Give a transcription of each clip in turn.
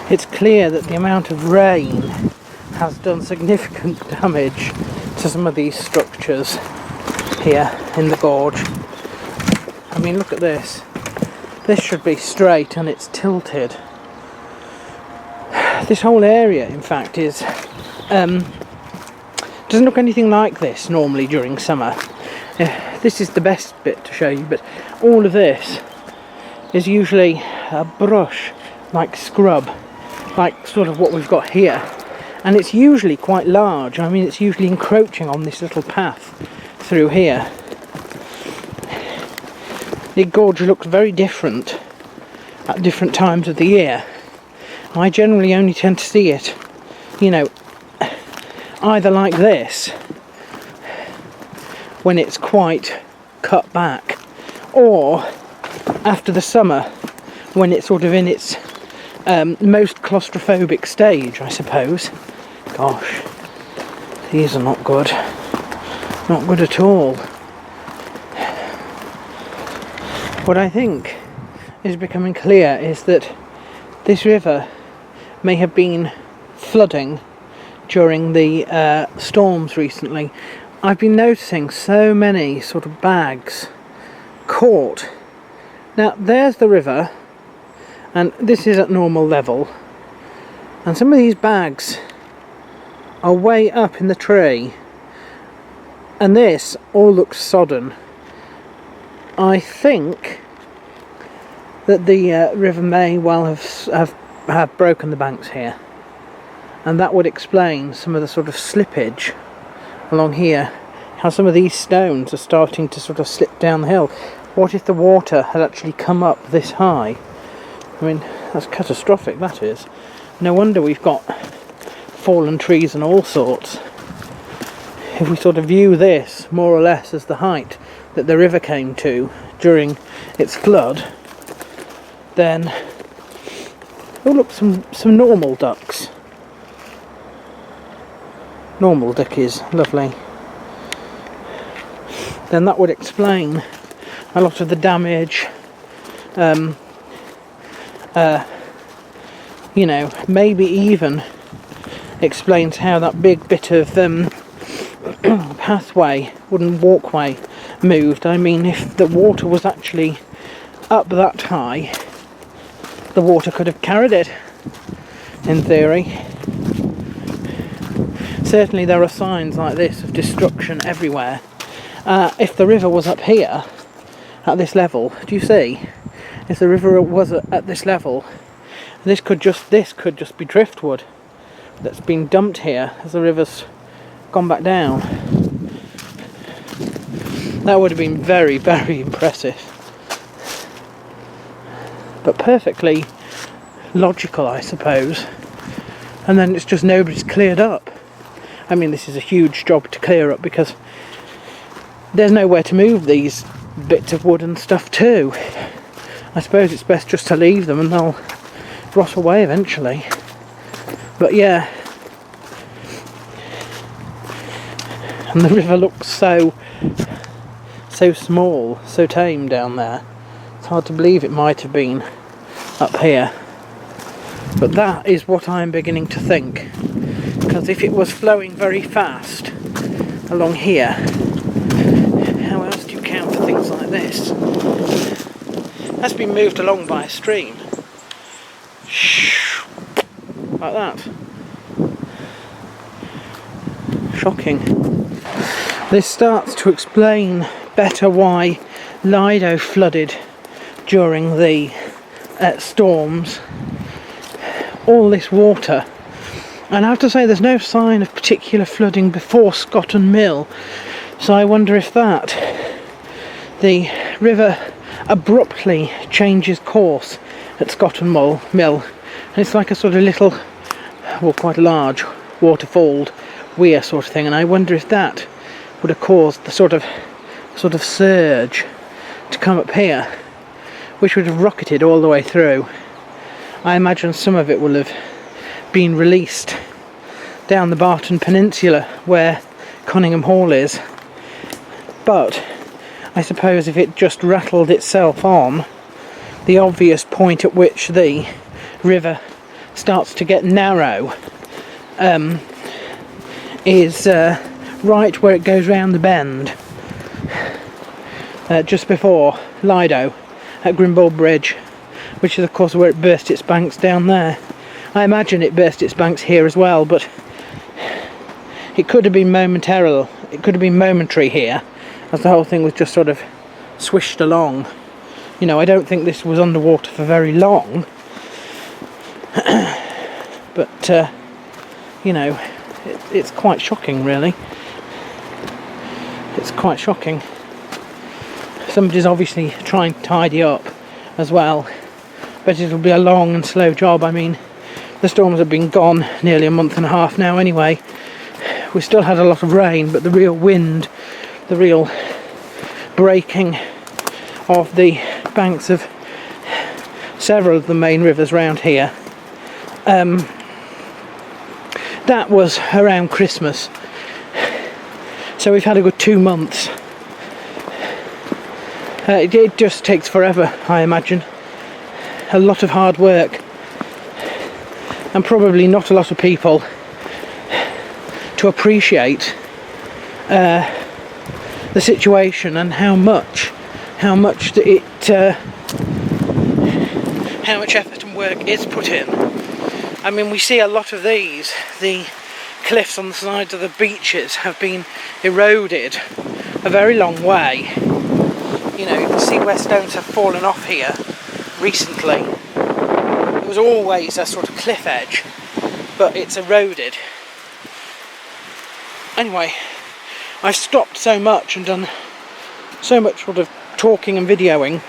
it's clear that the amount of rain has done significant damage to some of these structures here in the gorge. I mean, look at this. This should be straight and it's tilted. This whole area, in fact, is doesn't look anything like this normally during summer. This is the best bit to show you, but all of this is usually a brush, like scrub, like sort of what we've got here, and it's usually quite large. I mean, it's usually encroaching on this little path through here. The gorge looks very different at different times of the year. I generally only tend to see it, you know, either like this when it's quite cut back, or after the summer when it's sort of in its most claustrophobic stage, I suppose. Gosh, these are not good. Not good at all. What I think is becoming clear is that this river may have been flooding during the storms recently. I've been noticing so many sort of bags caught. Now there's the river, and this is at normal level, and some of these bags are way up in the tree, and this all looks sodden. I think that the river may well have broken the banks here, and that would explain some of the sort of slippage along here, how some of these stones are starting to sort of slip down the hill. What if the water had actually come up this high? I mean, that's catastrophic, that is. No wonder we've got fallen trees and all sorts. If we sort of view this more or less as the height that the river came to during its flood, then oh look, some normal ducks. Normal duckies, lovely. Then that would explain a lot of the damage. You know, maybe even explains how that big bit of pathway, wooden walkway, moved. I mean, if the water was actually up that high, the water could have carried it, in theory. Certainly there are signs like this of destruction everywhere. If the river was up here at this level, do you see? If the river was at this level, this could just be driftwood that's been dumped here as the river's gone back down. That would have been very, very impressive, but perfectly logical, I suppose. And then it's just nobody's cleared up. I mean, this is a huge job to clear up because there's nowhere to move these bits of wood and stuff to. I suppose it's best just to leave them and they'll rot away eventually. But yeah, and the river looks so small, so tame down there. It's hard to believe it might have been up here. But that is what I'm beginning to think. Because if it was flowing very fast along here, how else do you counter things like this? That's been moved along by a stream. Like that. Shocking. This starts to explain better why Lido flooded during the storms. All this water. And I have to say there's no sign of particular flooding before Scotton Mill. So I wonder if the river abruptly changes course at Scotton Mill. And it's like a sort of little, well, quite a large waterfalled weir sort of thing. And I wonder if that would have caused the sort of surge to come up here, which would have rocketed all the way through. I imagine some of it will have been released down the Barton Peninsula where Conningham Hall is, but I suppose if it just rattled itself on the obvious point at which the river starts to get narrow is right where it goes round the bend, just before Lido at Grimble Bridge, which is of course where it burst its banks down there. I imagine it burst its banks here as well, but it could have been momentary here, as the whole thing was just sort of swished along. You know, I don't think this was underwater for very long, but you know, it's quite shocking, really. It's quite shocking. Somebody's obviously trying to tidy up as well, but it'll be a long and slow job. I mean, the storms have been gone nearly a month and a half now anyway. We still had a lot of rain, but the real wind, the real breaking of the banks of several of the main rivers around here, that was around Christmas. So we've had a good 2 months. It just takes forever, I imagine. A lot of hard work, and probably not a lot of people to appreciate the situation and how much effort and work is put in. I mean, we see a lot of these. The cliffs on the sides of the beaches have been eroded a very long way. You know, you can see where stones have fallen off here recently. It was always a sort of cliff edge, but it's eroded. Anyway, I've stopped so much and done so much sort of talking and videoing,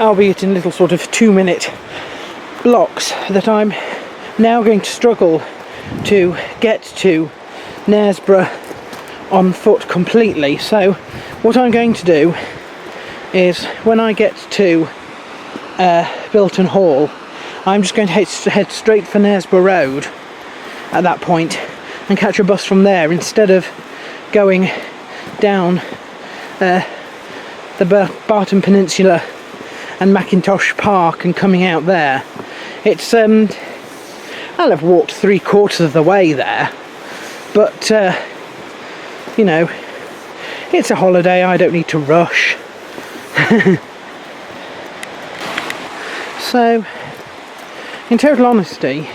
albeit in little sort of 2-minute blocks, that I'm now going to struggle to get to Knaresborough on foot completely. So what I'm going to do is, when I get to Bilton Hall, I'm just going to head straight for Knaresborough Road at that point and catch a bus from there, instead of going down the Barton Peninsula and Macintosh Park and coming out there. It's I'll have walked 3/4 of the way there, but you know, it's a holiday, I don't need to rush. So, in total honesty,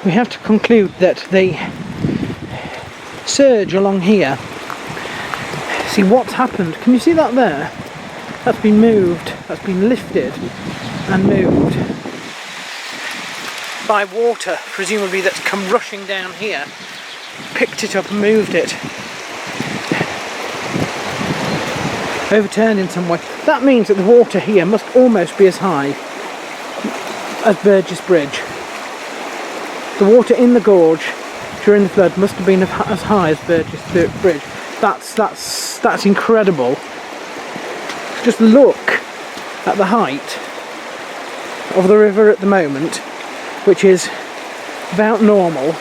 we have to conclude that the surge along here, see what's happened, can you see that there? That's been moved, that's been lifted and moved by water, presumably that's come rushing down here, picked it up and moved it, overturned in some way. That means that the water here must almost be as high as Burgess Bridge. The water in the gorge during the flood must have been as high as Burgess Bridge. That's incredible. Just look at the height of the river at the moment, which is about normal,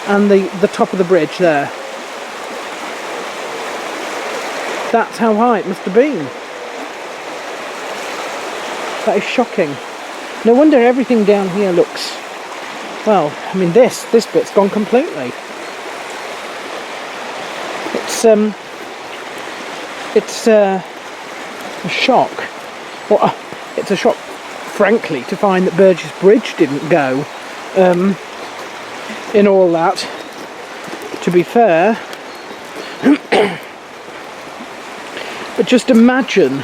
and the top of the bridge there. That's how high it must have been. That is shocking. No wonder everything down here looks, well, I mean this bit's gone completely. It's a shock. Well, it's a shock, frankly, to find that Burgess Bridge didn't go in all that, to be fair. But just imagine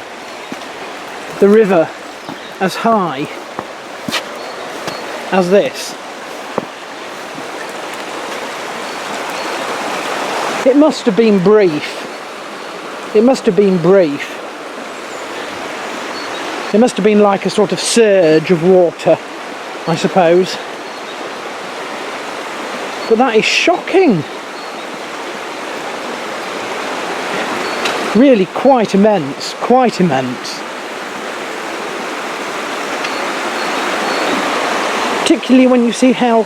the river as high as this. It must have been brief. It must have been brief. It must have been like a sort of surge of water, I suppose. But that is shocking. Really quite immense, quite immense. Particularly when you see how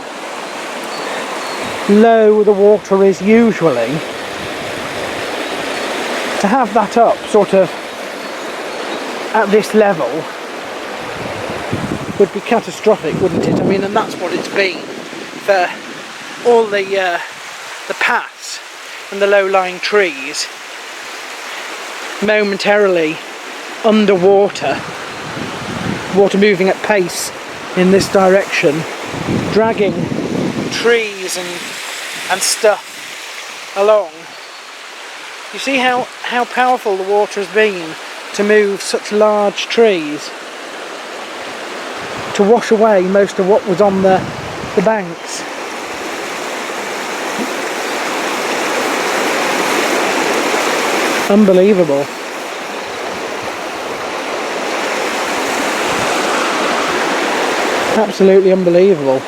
low the water is usually. To have that up sort of at this level would be catastrophic, wouldn't it? I mean, and that's what it's been for all the paths and the low-lying trees momentarily underwater, water moving at pace in this direction, dragging trees and stuff along. You see how powerful the water has been to move such large trees, to wash away most of what was on the banks. Unbelievable. Absolutely unbelievable.